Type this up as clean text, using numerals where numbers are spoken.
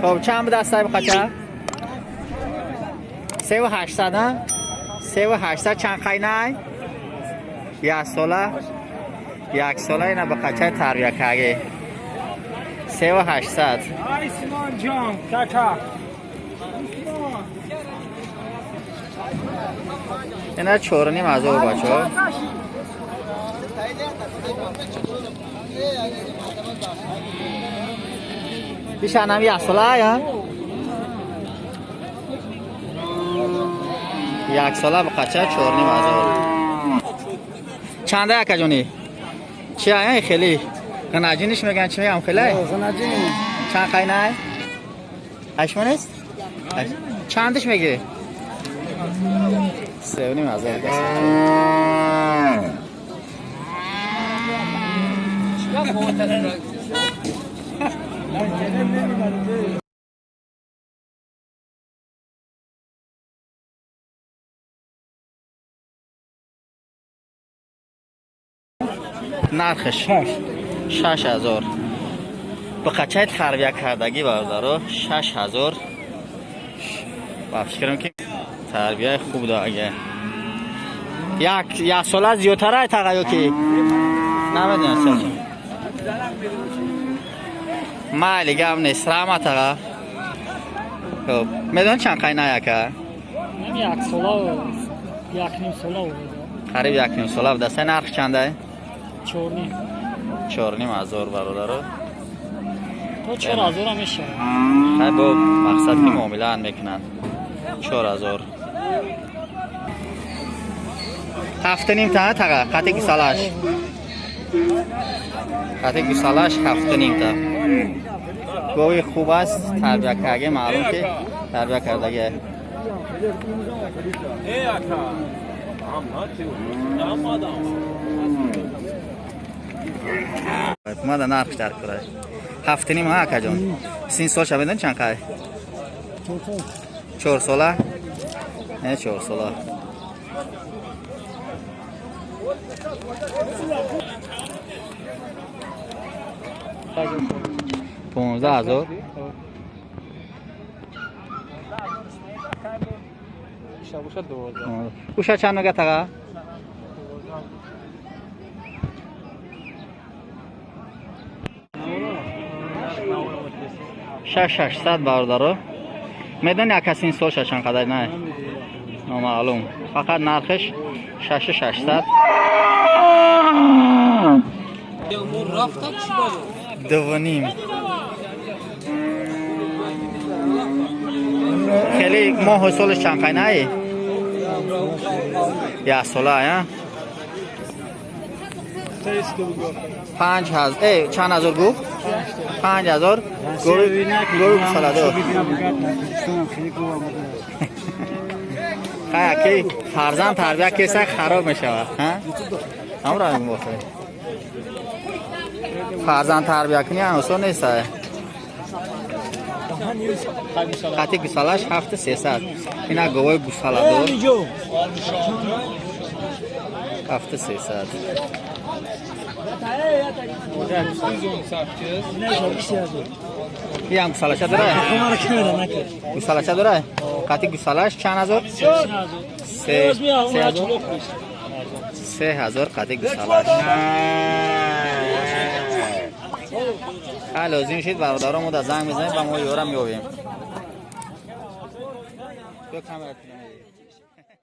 خب چند بود دسته بقچه؟ 3800 ها؟ 3800 چند خی نه؟ یک ساله اینا بقچه تربیه کردی 3800 سیمان جان کاکا اینا 4.5 از او بچه ها بیشتر هم یک ساله ها یک ساله بقچه 4.5 از او چنده یک جونی؟ چی های خیلی؟ غناجینش میگن چی میگم خیلی؟ غناجین چند خیلی نه؟ هشمون است؟ چندش میگی؟ 3.5 از او نرخش 6000 بقچه تربیه کردگی برادر 6000 بخش کردم که تربیه خوب داره یک ساله زیادتره تقیو که نمیدونم سال مالی گم نیست رحمت آقا خب میدون چند قینه یکه؟ یک ساله و یک نیم ساله قریب یک نیم ساله دسته نرخ چنده؟ 4.5 4.5 برادر تو 4000 هم میشه خیلی با مقصد که معامله میکنن 4000 7.5 تا تقا قطعی سالش قطعی سالش 7.5 تا گوی خوب است تربیه کردگی معلوم که تربیه کردگی ما در نرخ در کرده 7.5 ها که جان سین سال شبیدن چند که 4 ساله نه 4 ساله 15,000 گوشه چند نگه تقا؟ 600 بردارو میدون یک کسی این سالش چند قدر نه نامعلوم فقط نرخش 600 2.5 خیلی ماه و سالش چند قدر نه یک ساله ها 5,000 چند هزار گفت 5,000 گوی گوساله خیلی فرزند تربیه کسی خراب میشه ها همراه میگم فرزند تربیه کنی آسان نیست قطعی گوساله‌اش 7,300 اینا گوی گوساله 7,300 این هم گوساله‌اش داره؟ گوساله‌اش داره؟ قطعی گوساله‌اش چند هزار؟ 3,000 قطعی گوساله‌اش لازم شد برادرامو در زنگ بزنید و ما یورم میابیم